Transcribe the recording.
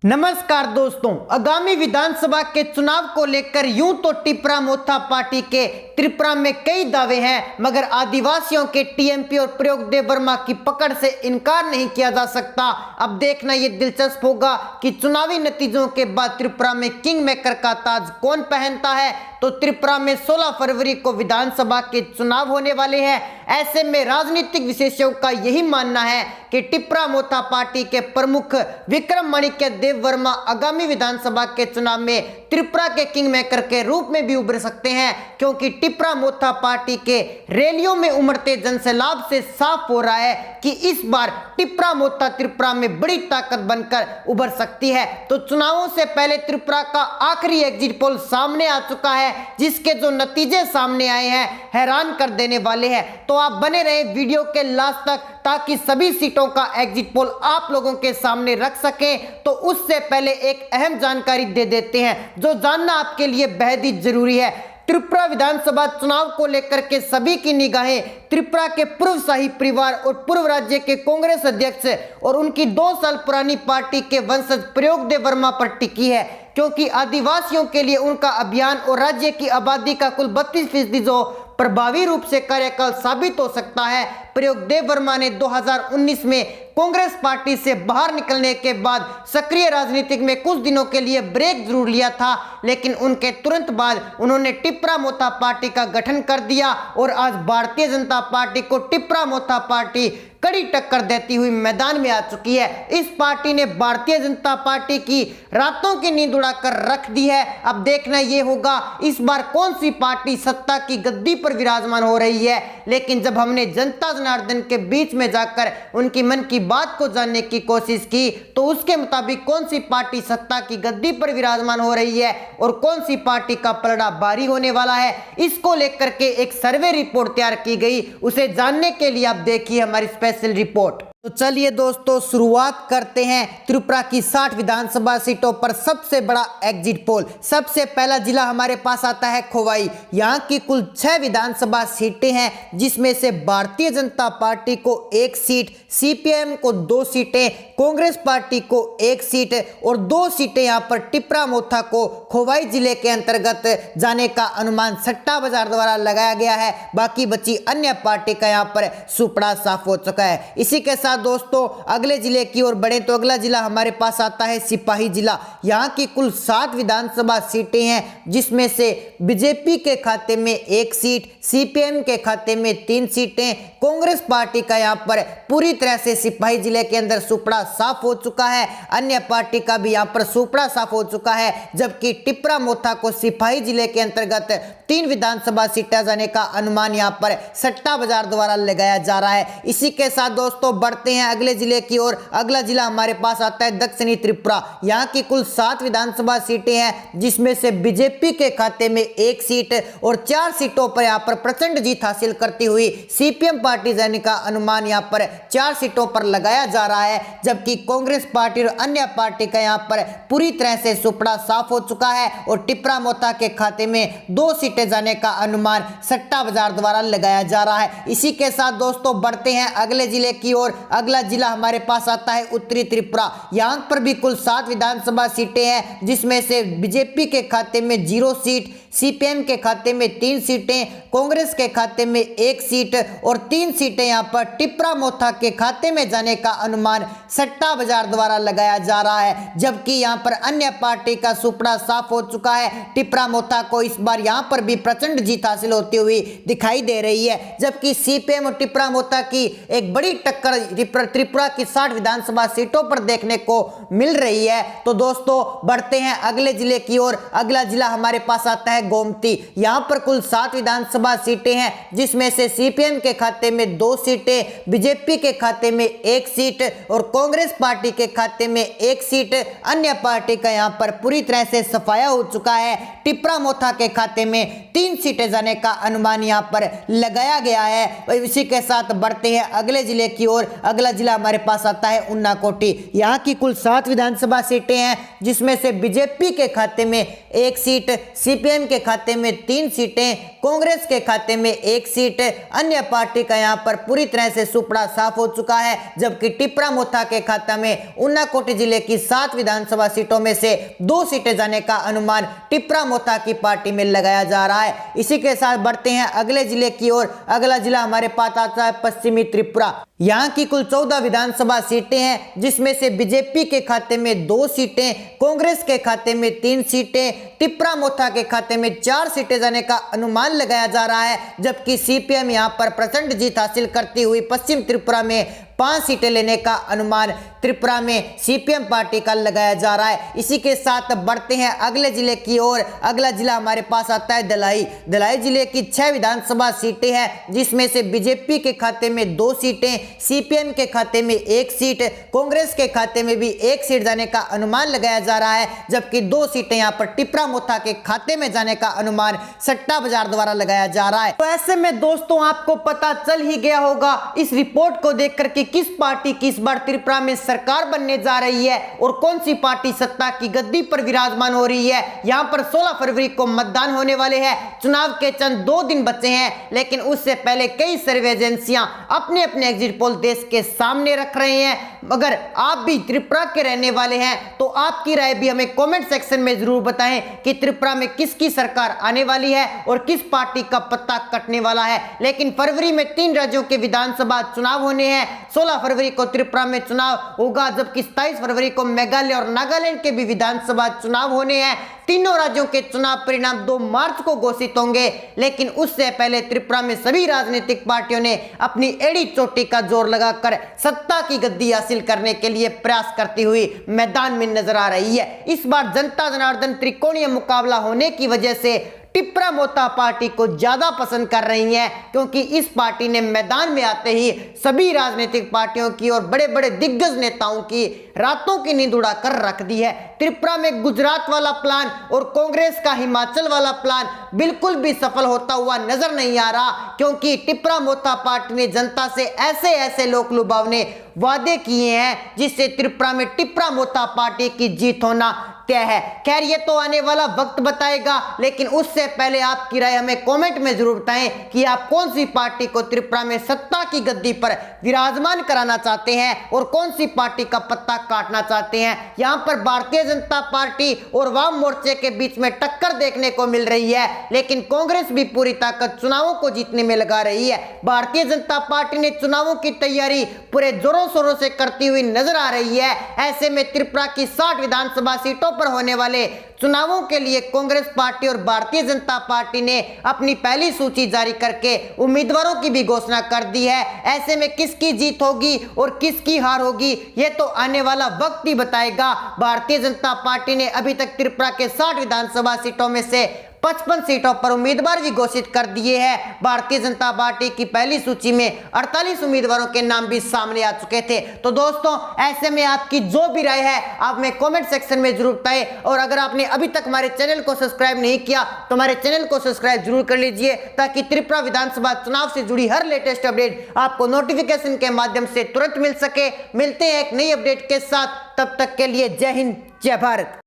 नमस्कार दोस्तों, आगामी विधानसभा के चुनाव को लेकर यूं तो टिपरा मोथा पार्टी के त्रिपुरा में कई दावे हैं, मगर आदिवासियों के टीएमपी और प्रयोगदेव वर्मा की पकड़ से इनकार नहीं किया जा सकता। अब देखना ये दिलचस्प होगा कि चुनावी नतीजों के बाद त्रिपुरा में किंग मेकर का ताज कौन पहनता है। तो त्रिपुरा में 16 फरवरी को विधानसभा के चुनाव होने वाले हैं। ऐसे में राजनीतिक विशेषज्ञों का यही मानना है कि टिपरा मोथा पार्टी के प्रमुख विक्रम माणिक्य देव वर्मा आगामी विधानसभा के चुनाव में त्रिपुरा के किंग मेकर के रूप में भी उभर सकते हैं, क्योंकि टिपरा मोथा पार्टी के रैलियों में उमड़ते जनसैलाब से साफ हो रहा है कि इस बार टिपरा मोथा त्रिपुरा में बड़ी ताकत बनकर उभर सकती है। तो चुनावों से पहले त्रिपुरा का आखिरी एग्जिट पोल सामने आ चुका है, जिसके जो नतीजे सामने आए हैं हैरान कर देने वाले हैं। तो आप बने रहे वीडियो के लास्ट तक ताकि सभी सीटों का एग्जिट पोल आप लोगों के सामने रख सकें। तो उससे पहले एक अहम जानकारी दे देते हैं जो जानना आपके लिए बेहद ही जरूरी है। त्रिपुरा विधानसभा चुनाव को लेकर के सभी की निगाहें त्रिपुरा के पूर्व शाही परिवार और पूर्व राज्य के कांग्रेस अध्यक्ष और उनकी 2 साल पुरानी पार्टी के वंशज प्रयोगदेव वर्मा पर टिकी है, क्योंकि आदिवासियों के लिए उनका अभियान और राज्य की आबादी का कुल 32% जो प्रभावी रूप से कार्यकाल साबित हो सकता है। प्रयोगदेव वर्मा ने 2019 में कांग्रेस पार्टी से बाहर निकलने के बाद सक्रिय राजनीतिक में कुछ दिनों के लिए ब्रेक जरूर लिया था, लेकिन उनके तुरंत बाद उन्होंने टिपरा मोथा पार्टी का गठन कर दिया और आज भारतीय जनता पार्टी को टिपरा मोथा पार्टी कड़ी टक्कर देती हुई मैदान में आ चुकी है। इस पार्टी ने भारतीय जनता पार्टी की रातों की नींद उड़ाकर रख दी है। अब देखना यह होगा इस बार कौन सी पार्टी सत्ता की गद्दी पर विराजमान हो रही है। लेकिन जब हमने जनता जनार्दन के बीच में जाकर उनकी मन की बात को जानने की कोशिश की तो उसके मुताबिक कौन सी पार्टी सत्ता की गद्दी पर विराजमान हो रही है और कौन सी पार्टी का पलड़ा भारी होने वाला है, इसको लेकर के एक सर्वे रिपोर्ट तैयार की गई। उसे जानने के लिए आप देखिए हमारी स्पेशल रिपोर्ट। तो चलिए दोस्तों, शुरुआत करते हैं त्रिपुरा की 60 विधानसभा सीटों पर सबसे बड़ा एग्जिट पोल। सबसे पहला जिला हमारे पास आता है खोवाई। यहाँ की कुल 6 विधानसभा सीटें हैं, जिसमें से भारतीय जनता पार्टी को 1 सीट, सीपीएम को 2 सीटें, कांग्रेस पार्टी को 1 सीट और 2 सीटें यहाँ पर टिपरा मोथा को खोवाई जिले के अंतर्गत जाने का अनुमान सट्टा बाजार द्वारा लगाया गया है। बाकी बची अन्य पार्टी का यहाँ पर सुपड़ा साफ हो चुका है। इसी के दोस्तों अगले जिले की ओर बढ़े तो अगला जिला हमारे पास आता है सिपाही जिला। यहाँ की कुल 7 विधानसभा सीटें हैं, जिसमें से बीजेपी के खाते में 1 सीट, सीपीएम के खाते में 3 सीटें, कांग्रेस पार्टी का यहाँ पर पूरी तरह से सिपाही जिले के अंदर सुपड़ा साफ हो चुका है। अन्य पार्टी का भी यहाँ पर सुपड़ा साफ हो चुका है, जबकि टिपरा मोथा को सिपाही जिले के अंतर्गत 3 विधानसभा सीटें जाने का अनुमान यहाँ पर सट्टा बाजार द्वारा लगाया जा रहा है। इसी के साथ दोस्तों बढ़ते हैं अगले जिले की ओर। अगला जिला हमारे पास आता है दक्षिणी त्रिपुरा। यहाँ की कुल 7 विधानसभा सीटें हैं, जिसमें से बीजेपी के खाते में 1 सीट और 4 सीटों पर यहाँ पर प्रचंड जीत हासिल करती हुई सीपीएम पार्टी जाने का अनुमान यहाँ पर 4 सीटों पर लगाया जा रहा है, जबकि कांग्रेस पार्टी और अन्य पार्टी का यहाँ पर पूरी तरह से सुपड़ा साफ हो चुका है और टिपरा मोथा के खाते में 2 सीटें जाने का अनुमान सट्टा बाजार द्वारा लगाया जा रहा है। इसी के साथ दोस्तों बढ़ते हैं अगले जिले की ओर। अगला जिला हमारे पास आता है उत्तरी त्रिपुरा। यहाँ पर भी कुल 7 विधानसभा सीटें हैं, जिसमें से बीजेपी के खाते में 0 सीट, सीपीएम के खाते में 3 सीटें, कांग्रेस के खाते में 1 सीट और 3 सीटें यहाँ पर टिपरा मोथा के खाते में जाने का अनुमान सट्टा बाजार द्वारा लगाया जा रहा है, जबकि यहाँ पर अन्य पार्टी का सुपड़ा साफ हो चुका है। टिपरा मोथा को इस बार यहाँ पर भी प्रचंड जीत हासिल होती हुई दिखाई दे रही है, जबकि सीपीएम और टिपरा मोथा की एक बड़ी टक्कर त्रिपुरा की 60 विधानसभा सीटों पर देखने को मिल रही है। तो दोस्तों बढ़ते हैं अगले जिले की ओर। अगला जिला हमारे पास आता है गोमती। यहाँ पर कुल 7 विधानसभा सीटें हैं, जिसमें से सीपीएम के खाते में 2 सीटें, बीजेपी के खाते में 1 सीट और कांग्रेस पार्टी के खाते में 1 सीट। अन्य पार्टी का यहाँ पर पूरी तरह से सफाया हो चुका है। टिपरा मोथा के खाते में 3 सीटें जाने का अनुमान यहाँ पर लगाया गया है। इसी के साथ बढ़ते हैं अगले जिले की ओर। अगला जिला हमारे पास आता है उन्नाकोटी। यहाँ की कुल 7 विधानसभा सीटें हैं, जिसमें से बीजेपी के खाते में 1 सीट, सीपीएम के खाते में 3 सीटें, कांग्रेस के खाते में 1 सीट, अन्य पार्टी का यहां पर पूरी तरह से सुपड़ा साफ हो चुका है। जबकि टिप्रा मोथा के खाता में उन्नाकोटी जिले की 7 विधानसभा सीटों में से 2 सीटें जाने का अनुमान टिप्रा मोथा की पार्टी में लगाया जा रहा है। इसी के साथ बढ़ते हैं अगले जिले की ओर। अगला जिला हमारे पास आता है पश्चिमी त्रिपुरा। यहाँ की कुल 14 विधानसभा सीटें हैं, जिसमें से बीजेपी के खाते में 2 सीटें, कांग्रेस के खाते में 3 सीटें, टिप्रा मोथा के खाते में 4 सीटें जाने का अनुमान लगाया जा रहा है। जबकि सीपीएम यहाँ पर प्रचंड जीत हासिल करती हुई पश्चिम त्रिपुरा में 5 सीटें लेने का अनुमान त्रिपुरा में सीपीएम पार्टी का लगाया जा रहा है। इसी के साथ बढ़ते हैं अगले जिले की ओर। अगला जिला हमारे पास आता है दलाई। दलाई जिले की 6 विधानसभा सीटें हैं, जिसमें से बीजेपी के खाते में 2 सीटें, सीपीएम के खाते में 1 सीट, कांग्रेस के खाते में भी 1 सीट जाने का अनुमान लगाया जा रहा है। जबकि 2 सीटें यहाँ पर टिप्रा मोथा के खाते में जाने का अनुमान सट्टा बाजार द्वारा लगाया जा रहा है। तो ऐसे में दोस्तों आपको पता चल ही गया होगा इस रिपोर्ट को देख करके किस पार्टी की इस बार त्रिपुरा में सरकार बनने जा रही है और कौन सी पार्टी सत्ता की गद्दी पर विराजमान हो रही है। यहां पर 16 फरवरी को मतदान होने वाले हैं। चुनाव के चंद 2 दिन बचे हैं, लेकिन उससे पहले कई सर्वे एजेंसियां अपने अपने एग्जिट पोल देश के सामने रख रहे हैं। अगर आप भी त्रिपुरा के रहने वाले हैं तो आपकी राय भी हमें कमेंट सेक्शन में जरूर बताएं कि त्रिपुरा में किसकी सरकार आने वाली है और किस पार्टी का पत्ता कटने वाला है। लेकिन फरवरी में 3 राज्यों के विधानसभा चुनाव होने हैं। 16 फरवरी को त्रिपुरा में चुनाव होगा, जबकि 27 फरवरी को मेघालय और नागालैंड के भी विधानसभा चुनाव होने हैं। तीनों राज्यों के चुनाव परिणाम 2 मार्च को घोषित होंगे। लेकिन उससे पहले त्रिपुरा में सभी राजनीतिक पार्टियों ने अपनी एड़ी चोटी का जोर लगाकर सत्ता की गद्दी हासिल करने के लिए प्रयास करती हुई मैदान में नजर आ रही है। इस बार जनता जनार्दन त्रिकोणीय मुकाबला होने की वजह से टिप्रा मोथा पार्टी को ज्यादा पसंद कर रही हैं, क्योंकि इस पार्टी ने मैदान में आते ही सभी राजनीतिक पार्टियों की और बड़े बड़े दिग्गज नेताओं की रातों की नींद उड़ा कर रख दी है। त्रिपुरा में गुजरात वाला प्लान और कांग्रेस का हिमाचल वाला प्लान बिल्कुल भी सफल होता हुआ नजर नहीं आ रहा, क्योंकि टिप्रा मोथा पार्टी ने जनता से ऐसे ऐसे लोक लुभावने वादे किए हैं जिससे त्रिपुरा में टिप्रा मोथा पार्टी की जीत होना तय है। खैर ये तो आने वाला वक्त बताएगा, लेकिन उससे पहले आपकी राय हमें कमेंट में जरूर बताएं कि आप कौन सी पार्टी को त्रिपुरा में सत्ता की गद्दी पर विराजमान कराना चाहते हैं और कौन सी पार्टी का पत्ता काटना चाहते हैं। यहां पर भारतीय जनता पार्टी और वाम मोर्चे के बीच में टक्कर देखने को मिल रही है, लेकिन कांग्रेस भी पूरी ताकत चुनावों को जीतने में लगा रही है। भारतीय जनता पार्टी ने चुनावों की तैयारी पूरे जोरों शोरों से करती हुई नजर आ रही है। ऐसे में त्रिपुरा की 60 विधानसभा सीटों पर होने वाले चुनावों के लिए कांग्रेस पार्टी और भारतीय जनता पार्टी ने अपनी पहली सूची जारी करके उम्मीदवारों की भी घोषणा कर दी है। ऐसे में किसकी जीत होगी और किसकी हार होगी ये तो आने वाला वक्त ही बताएगा। भारतीय जनता पार्टी ने अभी तक त्रिपुरा के 60 विधानसभा सीटों में से 55 सीटों पर उम्मीदवार भी घोषित कर दिए हैं। भारतीय जनता पार्टी की पहली सूची में 48 उम्मीदवारों के नाम भी सामने आ चुके थे। तो दोस्तों ऐसे में आपकी जो भी राय है आप में कमेंट सेक्शन में जरूर बताएं, और अगर आपने अभी तक हमारे चैनल को सब्सक्राइब नहीं किया तो हमारे चैनल को सब्सक्राइब जरूर कर लीजिए, ताकि त्रिपुरा विधानसभा चुनाव से जुड़ी हर लेटेस्ट अपडेट आपको नोटिफिकेशन के माध्यम से तुरंत मिल सके। मिलते हैं एक नई अपडेट के साथ, तब तक के लिए जय हिंद जय भारत।